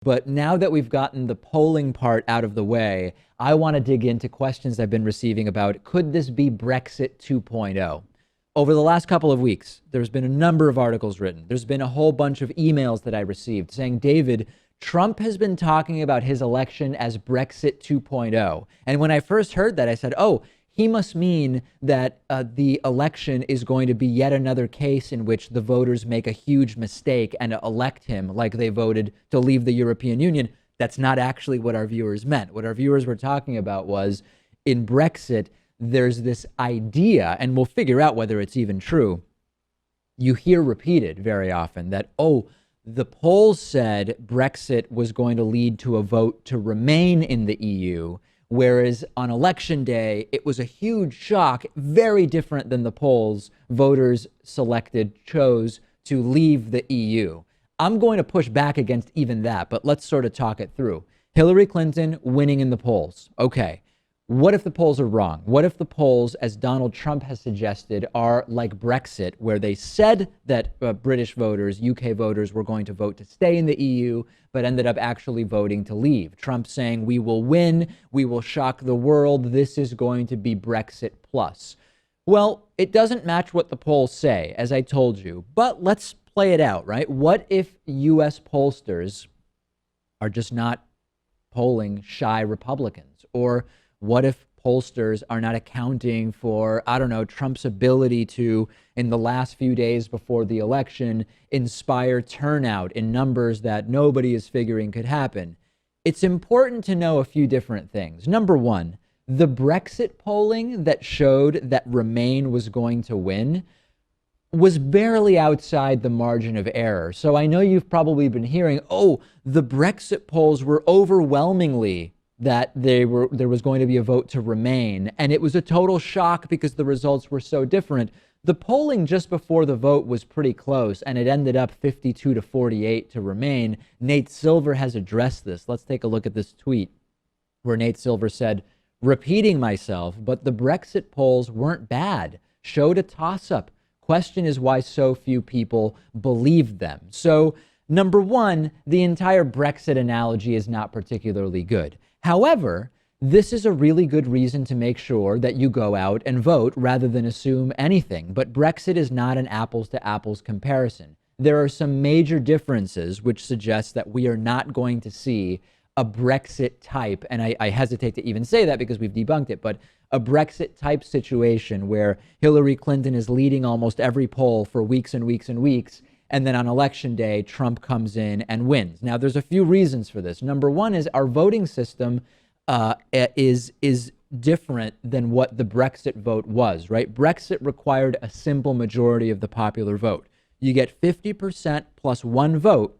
But now that we've gotten the polling part out of the way, I want to dig into questions I've been receiving about, could this be Brexit 2.0? Over the last couple of weeks, there's been a number of articles written. There's been a whole bunch of emails that I received saying, David, Trump has been talking about his election as Brexit 2.0. And when I first heard that, I said, oh, he must mean that the election is going to be yet another case in which the voters make a huge mistake and elect him like they voted to leave the European Union. That's not actually what our viewers meant. What our viewers were talking about was, in Brexit, there's this idea, and we'll figure out whether it's even true. You hear repeated very often that, oh, the polls said Brexit was going to lead to a vote to remain in the EU, whereas on election day, it was a huge shock, very different than the polls voters chose to leave the EU. I'm going to push back against even that, but let's sort of talk it through. Hillary Clinton winning in the polls. Okay. What if the polls are wrong? What if the polls, as Donald Trump has suggested, are like Brexit, where they said that British voters, UK voters, were going to vote to stay in the EU, but ended up actually voting to leave? Trump saying, we will win, we will shock the world, this is going to be Brexit-plus. Well, it doesn't match what the polls say, as I told you, but let's play it out, right? What if US pollsters are just not polling shy Republicans? Or what if pollsters are not accounting for, I don't know, Trump's ability to, in the last few days before the election, inspire turnout in numbers that nobody is figuring could happen? It's important to know a few different things. Number one, the Brexit polling that showed that Remain was going to win was barely outside the margin of error. So I know you've probably been hearing, oh, the Brexit polls were overwhelmingly that there was going to be a vote to remain. And it was a total shock because the results were so different. The polling just before the vote was pretty close, and it ended up 52-48 to remain. Nate Silver has addressed this. Let's take a look at this tweet where Nate Silver said, repeating myself, but the Brexit polls weren't bad. Showed a toss-up. Question is why so few people believed them. So, number one, the entire Brexit analogy is not particularly good. However, this is a really good reason to make sure that you go out and vote rather than assume anything. But Brexit is not an apples to apples comparison. There are some major differences which suggest that we are not going to see a Brexit type, and I hesitate to even say that because we've debunked it, but a Brexit type situation where Hillary Clinton is leading almost every poll for weeks and weeks and weeks, and then on election day, Trump comes in and wins. Now, there's a few reasons for this. Number one is our voting system is different than what the Brexit vote was, right? Brexit required a simple majority of the popular vote. You get 50% plus one vote,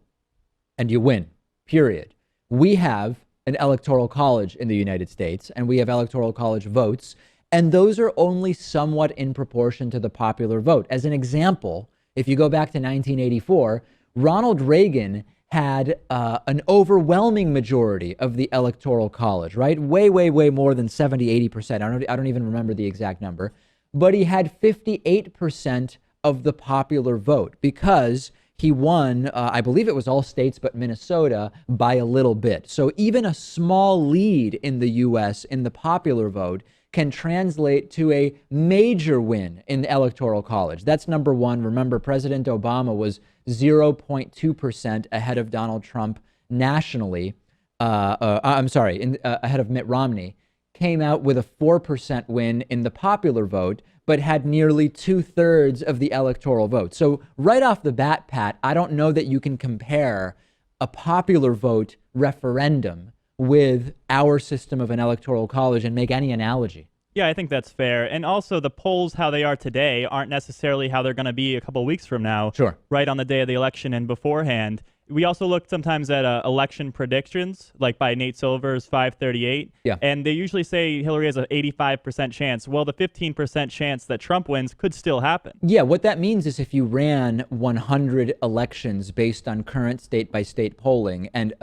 and you win, period. We have an electoral college in the United States, and we have electoral college votes, and those are only somewhat in proportion to the popular vote. As an example, if you go back to 1984, Ronald Reagan had an overwhelming majority of the electoral college, right? Way, way, way more than 70, 80%. I don't even remember the exact number, but he had 58% of the popular vote because he won, I believe it was all states but Minnesota, by a little bit. So even a small lead in the US in the popular vote can translate to a major win in the electoral college. That's number one. Remember, President Obama was 0.2% ahead of Donald Trump nationally. Ahead of Mitt Romney. Came out with a 4% win in the popular vote, but had nearly 2/3 of the electoral vote. So right off the bat, Pat, I don't know that you can compare a popular vote referendum with our system of an electoral college and make any analogy. Yeah, I think that's fair. And also the polls, how they are today, aren't necessarily how they're going to be a couple of weeks from now. Sure. Right on the day of the election and beforehand. We also look sometimes at election predictions, like by Nate Silver's 538. Yeah. And they usually say Hillary has an 85% chance. Well, the 15% chance that Trump wins could still happen. Yeah, what that means is if you ran 100 elections based on current state-by-state polling and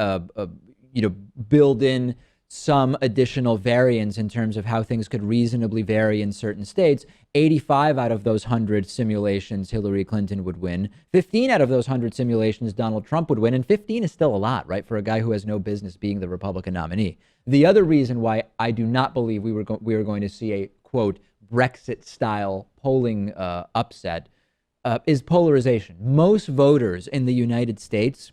build in some additional variance in terms of how things could reasonably vary in certain states. 85 out of those 100 simulations, Hillary Clinton would win. 15 out of those 100 simulations, Donald Trump would win. And 15 is still a lot, right, for a guy who has no business being the Republican nominee. The other reason why I do not believe we are going to see a, quote, Brexit-style polling upset is polarization. Most voters in the United States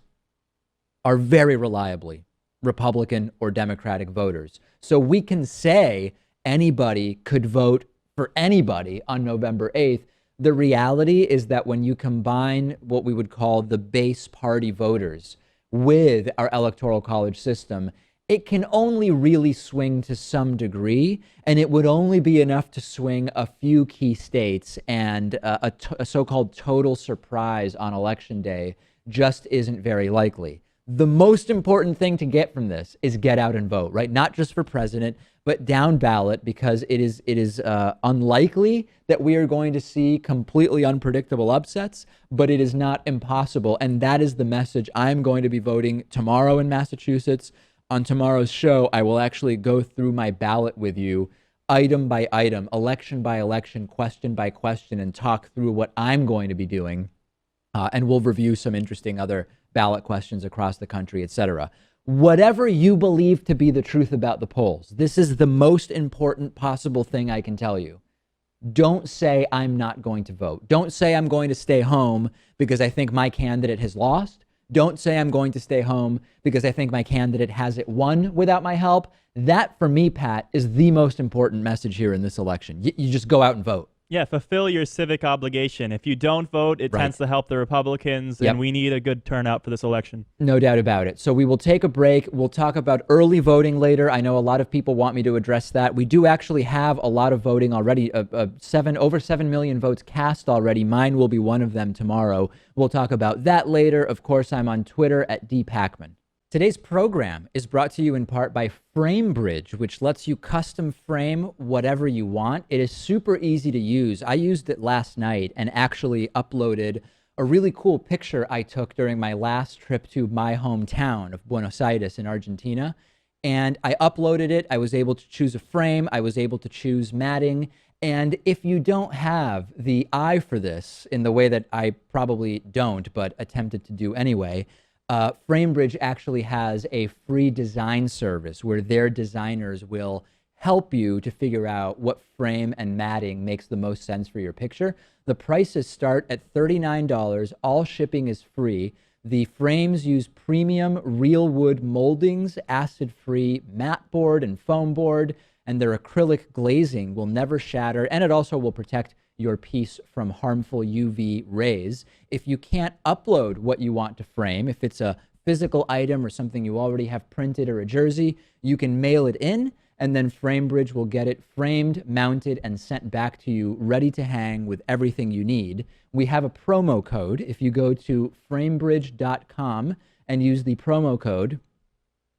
are very reliably Republican or Democratic voters. So we can say anybody could vote for anybody on November 8th. The reality is that when you combine what we would call the base party voters with our electoral college system, it can only really swing to some degree, and it would only be enough to swing a few key states, and a so-called total surprise on election day just isn't very likely. The most important thing to get from this is get out and vote, right? Not just for president, but down ballot, because it is unlikely that we are going to see completely unpredictable upsets, but it is not impossible. And that is the message I'm going to be voting tomorrow in Massachusetts. On tomorrow's show, I will actually go through my ballot with you, item by item, election by election, question by question, and talk through what I'm going to be doing. And we'll review some interesting other ballot questions across the country, etc. Whatever you believe to be the truth about the polls, this is the most important possible thing I can tell you. Don't say I'm not going to vote. Don't say I'm going to stay home because I think my candidate has lost. Don't say I'm going to stay home because I think my candidate hasn't won without my help. That, for me, Pat, is the most important message here in this election. You just go out and vote. Yeah, fulfill your civic obligation. If you don't vote, it tends to help the Republicans, and we need a good turnout for this election. No doubt about it. So we will take a break. We'll talk about early voting later. I know a lot of people want me to address that. We do actually have a lot of voting already, over 7 million votes cast already. Mine will be one of them tomorrow. We'll talk about that later. Of course, I'm on Twitter at @dpakman. Today's program is brought to you in part by FrameBridge, which lets you custom frame whatever you want. It is super easy to use. I used it last night and actually uploaded a really cool picture I took during my last trip to my hometown of Buenos Aires in Argentina. And I uploaded it. I was able to choose a frame. I was able to choose matting. And if you don't have the eye for this in the way that I probably don't, but attempted to do anyway, FrameBridge actually has a free design service where their designers will help you to figure out what frame and matting makes the most sense for your picture. The prices start at $39. All shipping is free. The frames use premium real wood moldings, acid-free matte board and foam board, and their acrylic glazing will never shatter, and it also will protect your piece from harmful UV rays. If you can't upload what you want to frame, if it's a physical item or something you already have printed or a jersey, you can mail it in, and then FrameBridge will get it framed, mounted, and sent back to you, ready to hang with everything you need. We have a promo code. If you go to framebridge.com and use the promo code,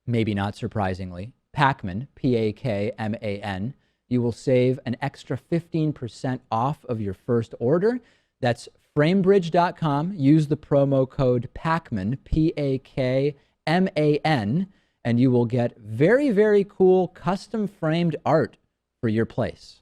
maybe not surprisingly, Pakman, Pakman, you will save an extra 15% off of your first order. That's framebridge.com. Use the promo code Pakman, Pakman, and you will get very, very cool custom framed art for your place.